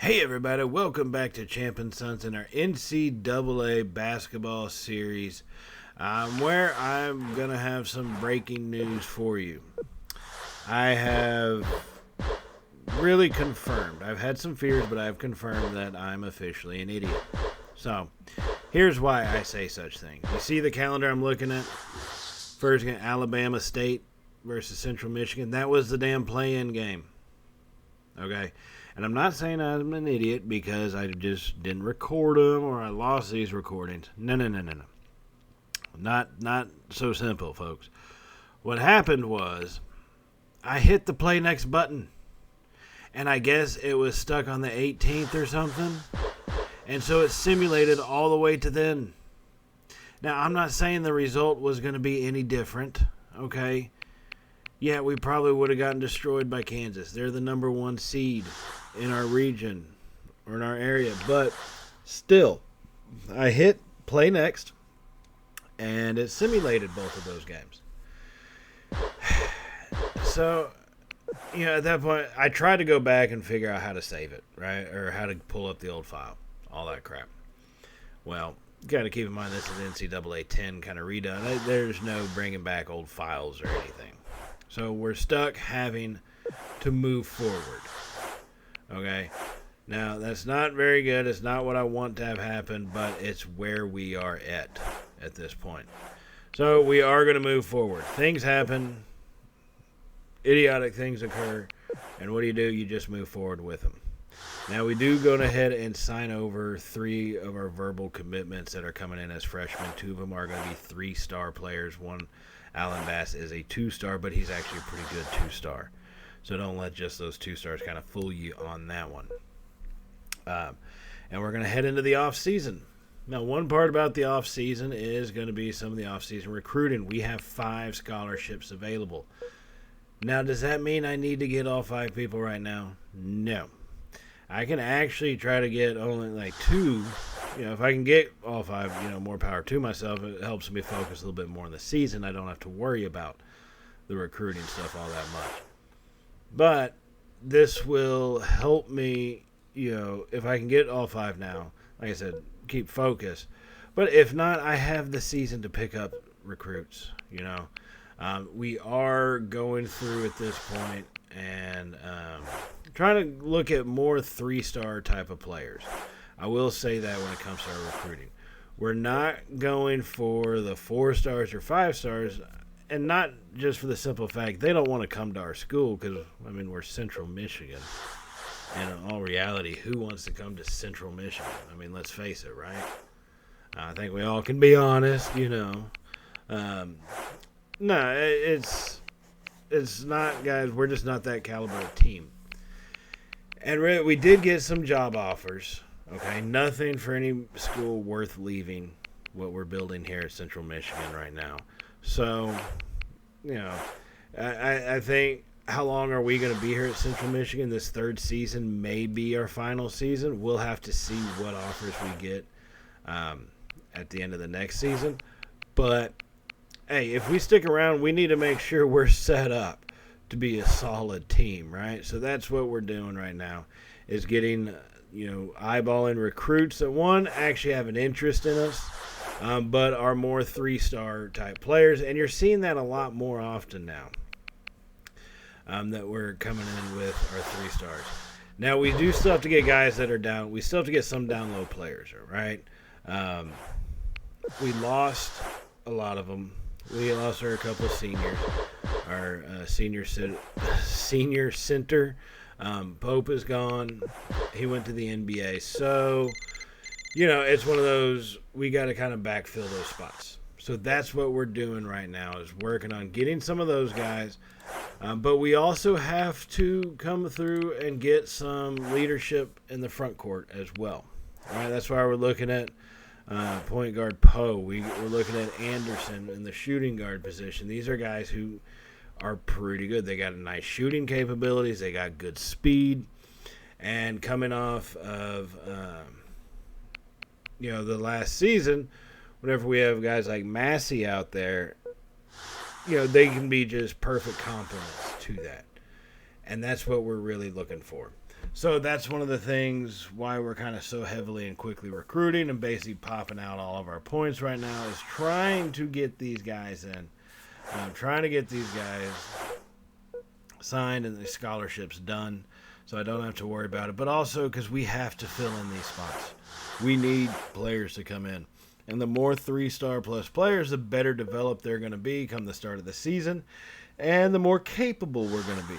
Hey everybody, welcome back to Champion Sons in our NCAA basketball series, where I'm going to have some breaking news for you. I have really confirmed, I've had some fears, but I've confirmed that I'm officially an idiot. So, here's why I say such things. You see the calendar I'm looking at? First game, Alabama State versus Central Michigan. That was the damn play-in game. Okay? And I'm not saying I'm an idiot because I just didn't record them or I lost these recordings. No. Not so simple, folks. What happened was I hit the play next button. And I guess it was stuck on the 18th or something. And so it simulated all the way to then. Now, I'm not saying the result was going to be any different, okay? Yeah, we probably would have gotten destroyed by Kansas. They're the number one seed in our region or in our area. But still, I hit play next, and it simulated both of those games. So, at that point, I tried to go back and figure out how to save it, right? Or how to pull up the old file, all that crap. Well, you got to keep in mind this is NCAA 10 kind of redone. There's no bringing back old files or anything. So we're stuck having to move forward. Okay? Now, that's not very good. It's not what I want to have happen, but it's where we are at this point. So we are going to move forward. Things happen. Idiotic things occur. And what do? You just move forward with them. Now, we do go ahead and sign over 3 of our verbal commitments that are coming in as freshmen. 2 of them are going to be 3-star players. One, Alan Bass, is a 2-star, but he's actually a pretty good 2-star. So don't let just those 2 stars kind of fool you on that one. And we're going to head into the offseason. Now, one part about the offseason is going to be some of the offseason recruiting. We have 5 scholarships available. Now, does that mean I need to get all 5 people right now? No. I can actually try to get only like 2. If I can get all 5, more power to myself. It helps me focus a little bit more on the season. I don't have to worry about the recruiting stuff all that much. But this will help me, if I can get all 5 now, like I said, keep focus. But if not, I have the season to pick up recruits, We are going through at this point and trying to look at more 3-star type of players. I will say that when it comes to our recruiting. We're not going for the 4 stars or 5 stars, and not just for the simple fact they don't want to come to our school because, we're Central Michigan. And in all reality, who wants to come to Central Michigan? Let's face it, right? I think we all can be honest, No, it's not, guys. We're just not that caliber of team. And we did get some job offers. Okay, nothing for any school worth leaving what we're building here at Central Michigan right now. So, I think how long are we going to be here at Central Michigan? This 3rd season may be our final season. We'll have to see what offers we get at the end of the next season. But, hey, if we stick around, we need to make sure we're set up to be a solid team, right? So that's what we're doing right now is getting, eyeballing recruits that, one, actually have an interest in us, but are more 3-star type players. And you're seeing that a lot more often now that we're coming in with our 3 stars. Now, we do still have to get guys that are down. We still have to get some down low players, right? We lost a lot of them. We lost a couple of seniors. Our senior center, Pope, is gone. He went to the NBA. So, it's one of those, we got to kind of backfill those spots. So that's what we're doing right now is working on getting some of those guys. But we also have to come through and get some leadership in the front court as well. All right, that's why we're looking at point guard Poe. We're looking at Anderson in the shooting guard position. These are guys who are pretty good. They got nice shooting capabilities. They got good speed. And coming off of, the last season, whenever we have guys like Massey out there, they can be just perfect complements to that. And that's what we're really looking for. So that's one of the things why we're kind of so heavily and quickly recruiting and basically popping out all of our points right now is trying to get these guys in. Trying to get these guys signed and the scholarships done so I don't have to worry about it. But also because we have to fill in these spots. We need players to come in. And the more 3-star plus players, the better developed they're going to be come the start of the season. And the more capable we're going to be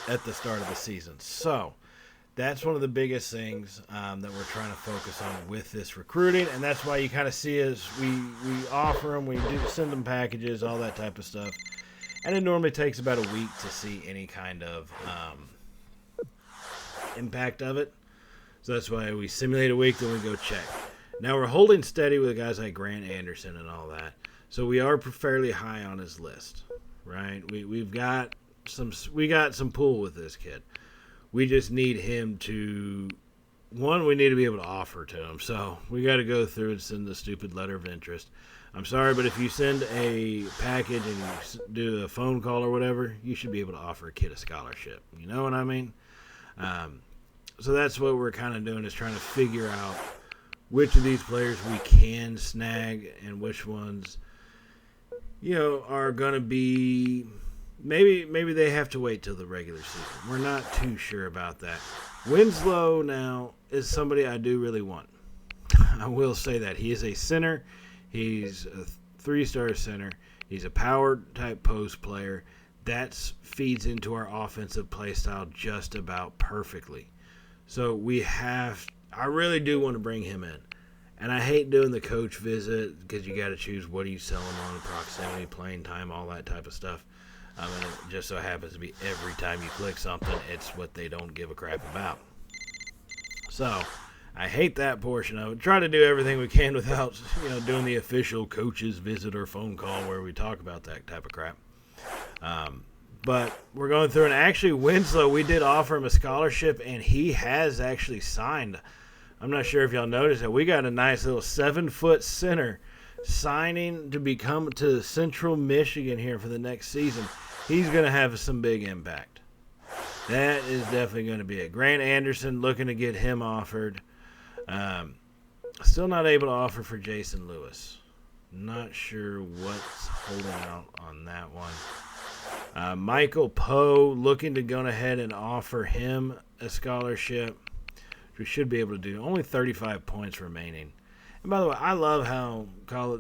at the start of the season. So that's one of the biggest things that we're trying to focus on with this recruiting. And that's why you kind of see us, we offer them, we do send them packages, all that type of stuff. And it normally takes about a week to see any kind of impact of it. So that's why we simulate a week, then we go check. Now we're holding steady with guys like Grant Anderson and all that. So we are fairly high on his list, right? We got some pull with this kid. We just need him to, we need to be able to offer to him. So we got to go through and send the stupid letter of interest. I'm sorry, but if you send a package and you do a phone call or whatever, you should be able to offer a kid a scholarship. You know what I mean? So that's what we're kind of doing, is trying to figure out which of these players we can snag and which ones, are going to be, maybe they have to wait till the regular season. We're not too sure about that. Winslow now is somebody I do really want. I will say that. He is a center. He's a 3-star center. He's a power type post player. That feeds into our offensive play style just about perfectly. So I really do want to bring him in. And I hate doing the coach visit because you got to choose what do you sell him on, proximity, playing time, all that type of stuff. And it just so happens to be every time you click something, it's what they don't give a crap about. So I hate that portion of it. Try to do everything we can without, doing the official coach's visit or phone call where we talk about that type of crap. But we're going through, and actually Winslow, we did offer him a scholarship, and he has actually signed. I'm not sure if y'all noticed that. We got a nice little 7-foot center signing to become to Central Michigan here for the next season. He's going to have some big impact. That is definitely going to be it. Grant Anderson, looking to get him offered. Still not able to offer for Jason Lewis. Not sure what's holding out on that one. Michael Poe, looking to go ahead and offer him a scholarship. We should be able to do. Only 35 points remaining. And by the way, I love how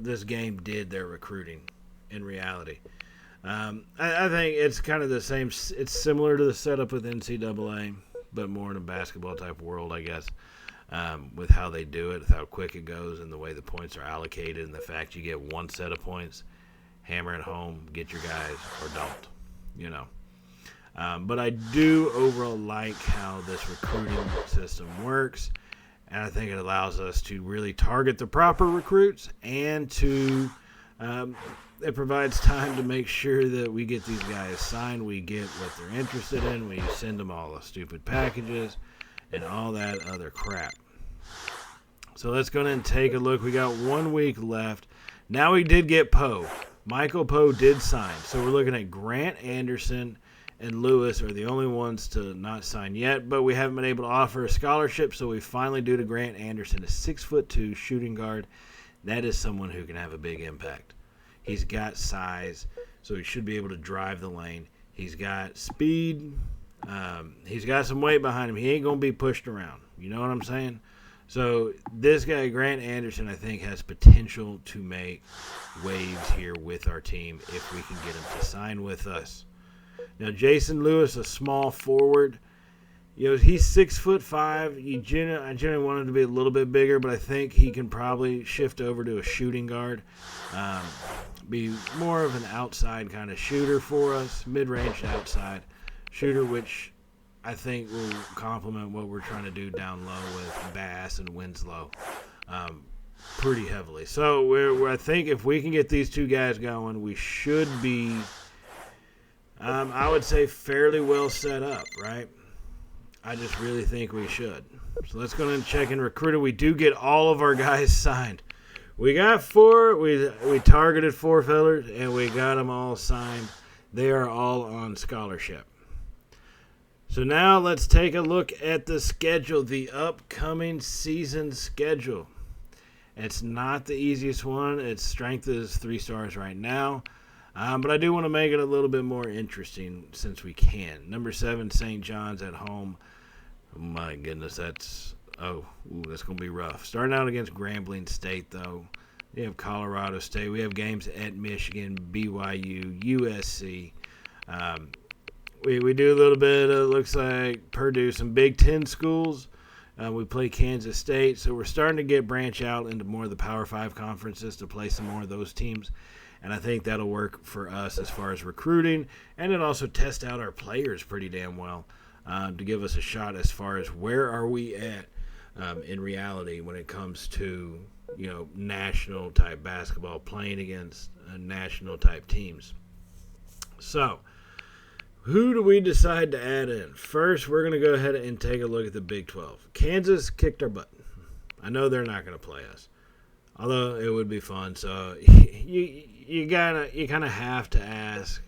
this game did their recruiting in reality. I think it's kind of the same. It's similar to the setup with NCAA, but more in a basketball type world, I guess, with how they do it, with how quick it goes, and the way the points are allocated, and the fact you get one set of points, hammer it home, get your guys, or don't, But I do overall like how this recruiting system works, and I think it allows us to really target the proper recruits and to it provides time to make sure that we get these guys signed, we get what they're interested in, we send them all the stupid packages and all that other crap. So let's go ahead and take a look. We got 1 week left. Now we did get Poe. Michael Poe did sign. So we're looking at Grant Anderson and Lewis are the only ones to not sign yet, but we haven't been able to offer a scholarship, so we finally do to Grant Anderson, a 6'2" shooting guard. That is someone who can have a big impact. He's got size, so he should be able to drive the lane. He's got speed. He's got some weight behind him. He ain't going to be pushed around. You know what I'm saying? So this guy, Grant Anderson, I think has potential to make waves here with our team if we can get him to sign with us. Now, Jason Lewis, a small forward. He's 6'5". I generally want him to be a little bit bigger, but I think he can probably shift over to a shooting guard. Be more of an outside kind of shooter for us, mid-range outside shooter, which I think will complement what we're trying to do down low with Bass and Winslow pretty heavily. So I think if we can get these two guys going, we should be, I would say, fairly well set up, right? I just really think we should. So let's go ahead and check in recruiter. We do get all of our guys signed. We got 4. We targeted 4 fellers, and we got them all signed. They are all on scholarship. So now let's take a look at the schedule, the upcoming season schedule. It's not the easiest one. Its strength is 3 stars right now. But I do want to make it a little bit more interesting since we can. Number 7, St. John's at home. Oh my goodness, that's going to be rough. Starting out against Grambling State, though. We have Colorado State. We have games at Michigan, BYU, USC. We do a little bit of, looks like, Purdue, some Big Ten schools. We play Kansas State, so we're starting to branch out into more of the Power 5 conferences to play some more of those teams. And I think that'll work for us as far as recruiting, and it also tests out our players pretty damn well to give us a shot as far as where are we at in reality when it comes to national type basketball, playing against national type teams. So who do we decide to add in? First, we're going to go ahead and take a look at the Big 12. Kansas kicked our butt. I know they're not going to play us, although it would be fun. So you kind of have to ask.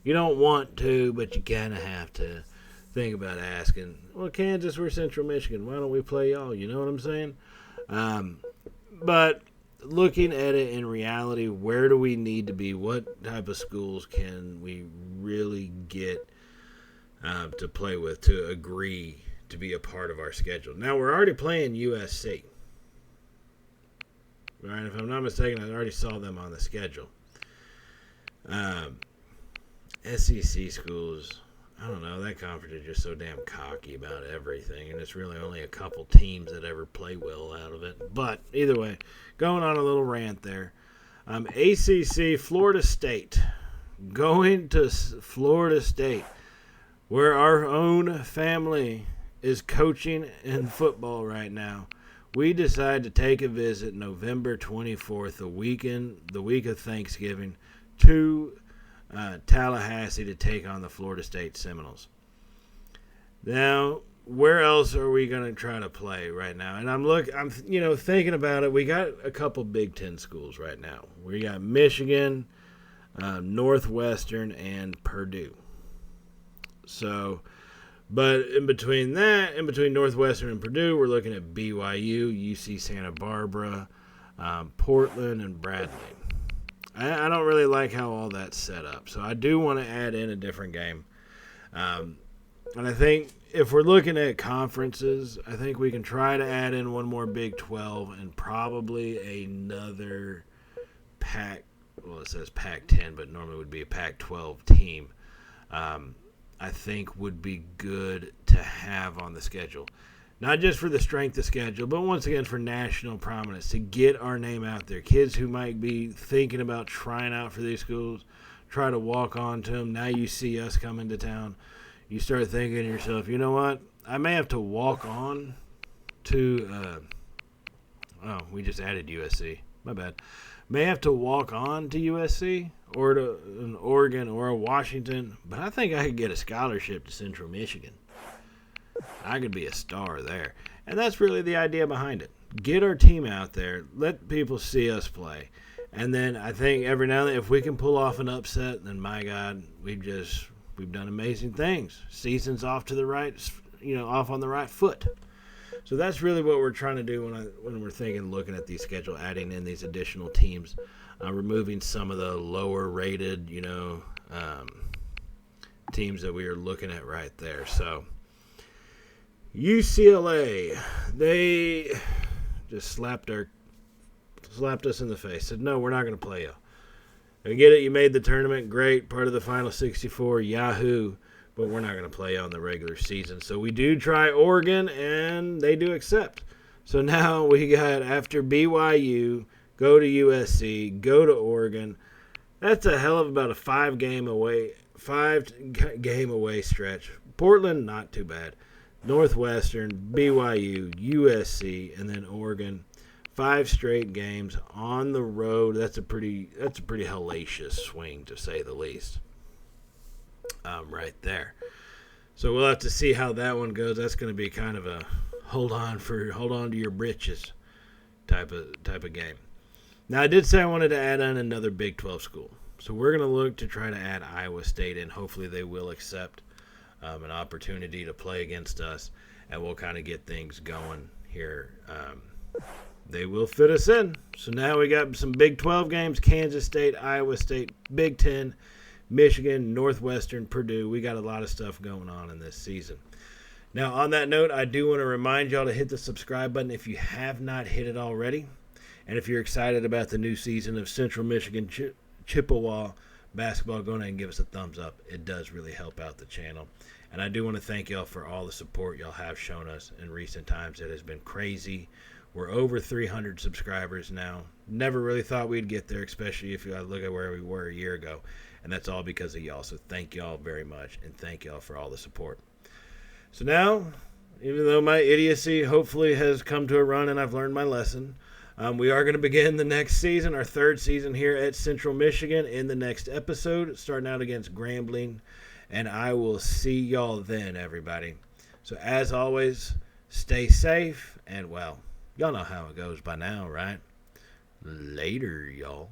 You don't want to, but you kind of have to think about asking. Well, Kansas, we're Central Michigan. Why don't we play y'all? You know what I'm saying? But looking at it in reality, where do we need to be? What type of schools can we really get to play with to agree to be a part of our schedule? Now, we're already playing USC. Right? If I'm not mistaken, I already saw them on the schedule. SEC schools, I don't know, that conference is just so damn cocky about everything, and it's really only a couple teams that ever play well out of it. But either way, going on a little rant there. ACC, Florida State. Going to Florida State, where our own family is coaching in football right now. We decided to take a visit November 24th, the week of Thanksgiving, to Tallahassee to take on the Florida State Seminoles. Now, where else are we going to try to play right now? And I'm thinking about it. We got a couple Big Ten schools right now. We got Michigan, Northwestern, and Purdue. So, but in between Northwestern and Purdue, we're looking at BYU, UC Santa Barbara, Portland, and Bradley. I don't really like how all that's set up, so I do want to add in a different game. And I think if we're looking at conferences, I think we can try to add in one more Big 12 and probably another it says Pac-10, but normally would be a Pac-12 team. I think would be good to have on the schedule. Not just for the strength of schedule, but once again for national prominence, to get our name out there. Kids who might be thinking about trying out for these schools, try to walk on to them. Now you see us coming to town. You start thinking to yourself, you know what? I may have to walk on to we just added USC. My bad. May have to walk on to USC or to an Oregon or a Washington, but I think I could get a scholarship to Central Michigan. I could be a star there. And that's really the idea behind it. Get our team out there. Let people see us play. And then I think every now and then, if we can pull off an upset, then my God, we've done amazing things. Season's off to the right, off on the right foot. So that's really what we're trying to do when we're looking at these schedule, adding in these additional teams, removing some of the lower rated, teams that we are looking at right there. So UCLA, they just slapped us in the face. Said, no, we're not going to play you. I get it. You made the tournament. Great. Part of the Final 64. Yahoo. But we're not going to play on the regular season. So we do try Oregon, and they do accept. So now we got, after BYU, go to USC, go to Oregon. That's a hell of about a 5-game away stretch. Portland, not too bad. Northwestern, BYU, USC, and then Oregon. 5 straight games on the road. That's a pretty hellacious swing, to say the least. Right there. So we'll have to see how that one goes. That's going to be kind of a hold on to your britches type of game. Now, I did say I wanted to add on another Big 12 school. So we're going to look to try to add Iowa State in. Hopefully they will accept. an opportunity to play against us, and we'll kind of get things going here. They will fit us in. So now we got some Big 12 games: Kansas State, Iowa State, Big 10, Michigan, Northwestern, Purdue. We got a lot of stuff going on in this season. Now, on that note, I do want to remind y'all to hit the subscribe button if you have not hit it already. And if you're excited about the new season of Central Michigan Chippewa basketball, go ahead and give us a thumbs up. It does really help out the channel. And I do want to thank y'all for all the support y'all have shown us in recent times. It has been crazy. We're over 300 subscribers now. Never really thought we'd get there, especially if you look at where we were a year ago. And that's all because of y'all. So thank y'all very much, and thank y'all for all the support. So now, even though my idiocy hopefully has come to a run and I've learned my lesson, we are going to begin the next season, our third season here at Central Michigan, in the next episode, starting out against Grambling. And I will see y'all then, everybody. So as always, stay safe, and well, y'all know how it goes by now, right? Later, y'all.